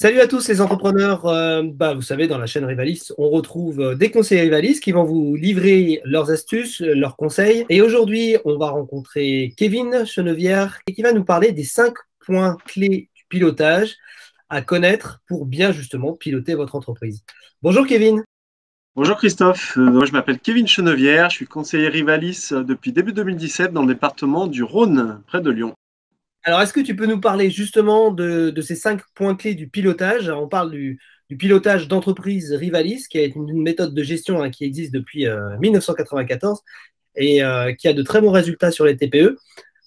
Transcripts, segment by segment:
Salut à tous les entrepreneurs. Vous savez, dans la chaîne Rivalis, on retrouve des conseillers Rivalis qui vont vous livrer leurs astuces, leurs conseils. Et aujourd'hui, on va rencontrer Kevin Chenevière et qui va nous parler des 5 points clés du pilotage à connaître pour bien justement piloter votre entreprise. Bonjour Kevin. Bonjour Christophe, moi je m'appelle Kevin Chenevière, je suis conseiller Rivalis depuis début 2017 dans le département du Rhône, près de Lyon. Alors, est-ce que tu peux nous parler justement de ces 5 points clés du pilotage? On parle du pilotage d'entreprise Rivalis, qui est une méthode de gestion qui existe depuis 1994 et qui a de très bons résultats sur les TPE.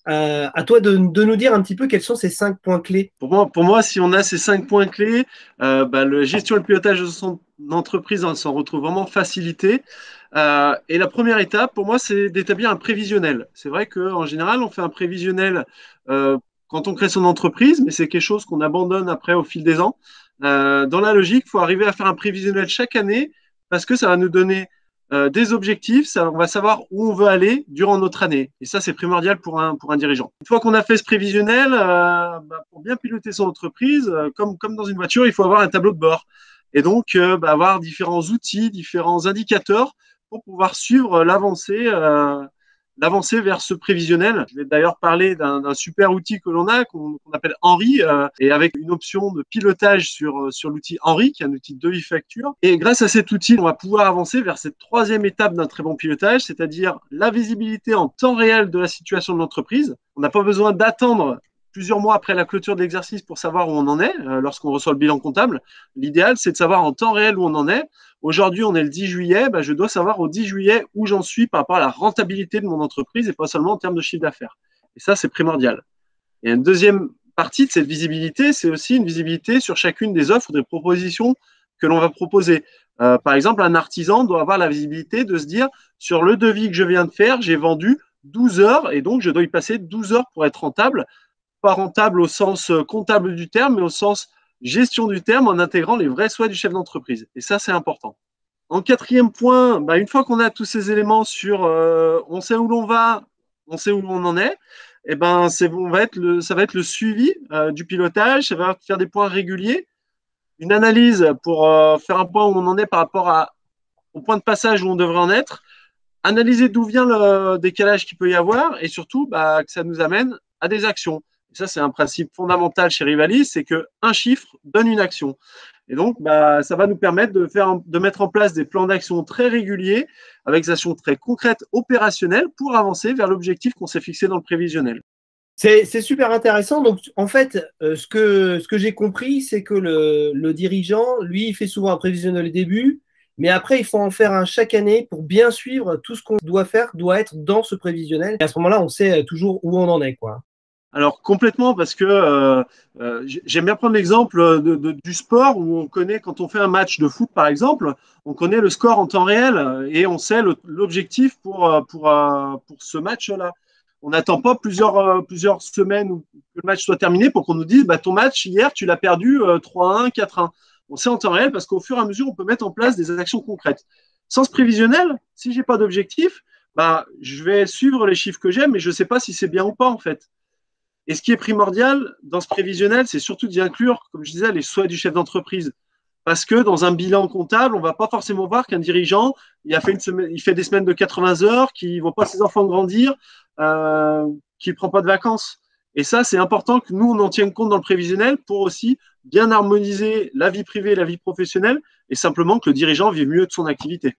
À toi de nous dire un petit peu quels sont ces 5 points clés. Pour moi, si on a ces 5 points clés, la gestion et le pilotage de son entreprise s'en retrouve vraiment facilité. Et la première étape, pour moi, c'est d'établir un prévisionnel. C'est vrai qu'en général, on fait un prévisionnel quand on crée son entreprise, mais c'est quelque chose qu'on abandonne après au fil des ans. Dans la logique, il faut arriver à faire un prévisionnel chaque année parce que ça va nous donner des objectifs, on va savoir où on veut aller durant notre année. Et ça, c'est primordial pour un dirigeant. Une fois qu'on a fait ce prévisionnel, pour bien piloter son entreprise, comme dans une voiture, il faut avoir un tableau de bord. Et donc, avoir différents outils, différents indicateurs pour pouvoir suivre l'avancée vers ce prévisionnel. Je vais d'ailleurs parler d'un super outil que l'on a, qu'on appelle Henri, et avec une option de pilotage sur l'outil Henri, qui est un outil de devis-facture. Et grâce à cet outil, on va pouvoir avancer vers cette troisième étape d'un très bon pilotage, c'est-à-dire la visibilité en temps réel de la situation de l'entreprise. On n'a pas besoin d'attendre plusieurs mois après la clôture de l'exercice pour savoir où on en est lorsqu'on reçoit le bilan comptable. L'idéal, c'est de savoir en temps réel où on en est. Aujourd'hui, on est le 10 juillet, je dois savoir au 10 juillet où j'en suis par rapport à la rentabilité de mon entreprise et pas seulement en termes de chiffre d'affaires. Et ça, c'est primordial. Et une deuxième partie de cette visibilité, c'est aussi une visibilité sur chacune des offres, des propositions que l'on va proposer. Par exemple, un artisan doit avoir la visibilité de se dire, sur le devis que je viens de faire, j'ai vendu 12 heures et donc je dois y passer 12 heures pour être rentable. Pas rentable au sens comptable du terme, mais au sens gestion du terme en intégrant les vrais souhaits du chef d'entreprise. Et ça, c'est important. En quatrième point, une fois qu'on a tous ces éléments sur on sait où l'on va, on sait où on en est, ça va être le suivi du pilotage, ça va faire des points réguliers, une analyse pour faire un point où on en est par rapport au point de passage où on devrait en être, analyser d'où vient le décalage qu'il peut y avoir et surtout que ça nous amène à des actions. Et ça, c'est un principe fondamental chez Rivalis, c'est qu'un chiffre donne une action. Et donc, ça va nous permettre de mettre en place des plans d'action très réguliers, avec des actions très concrètes, opérationnelles, pour avancer vers l'objectif qu'on s'est fixé dans le prévisionnel. C'est super intéressant. Donc, en fait, ce que j'ai compris, c'est que le dirigeant, lui, il fait souvent un prévisionnel au début, mais après, il faut en faire un chaque année pour bien suivre tout ce qu'on doit faire, doit être dans ce prévisionnel. Et à ce moment-là, on sait toujours où on en est, quoi. Alors complètement parce que j'aime bien prendre l'exemple du sport où on connaît quand on fait un match de foot par exemple, on connaît le score en temps réel et on sait l'objectif pour ce match-là. On n'attend pas plusieurs semaines où que le match soit terminé pour qu'on nous dise ton match hier tu l'as perdu 3-1, 4-1. On sait en temps réel parce qu'au fur et à mesure on peut mettre en place des actions concrètes. Sans ce prévisionnel, si j'ai pas d'objectif, je vais suivre les chiffres que j'ai mais je sais pas si c'est bien ou pas en fait. Et ce qui est primordial dans ce prévisionnel, c'est surtout d'y inclure, comme je disais, les souhaits du chef d'entreprise. Parce que dans un bilan comptable, on ne va pas forcément voir qu'un dirigeant, il fait des semaines de 80 heures, qu'il ne voit pas ses enfants grandir, qu'il ne prend pas de vacances. Et ça, c'est important que nous, on en tienne compte dans le prévisionnel pour aussi bien harmoniser la vie privée et la vie professionnelle et simplement que le dirigeant vive mieux de son activité.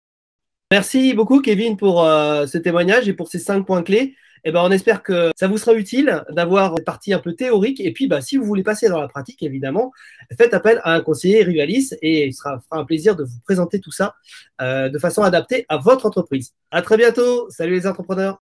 Merci beaucoup, Kevin, pour ce témoignage et pour ces 5 points clés. On espère que ça vous sera utile d'avoir une partie un peu théorique. Et puis, si vous voulez passer dans la pratique, évidemment, faites appel à un conseiller Rivalis et il fera un plaisir de vous présenter tout ça de façon adaptée à votre entreprise. À très bientôt. Salut les entrepreneurs.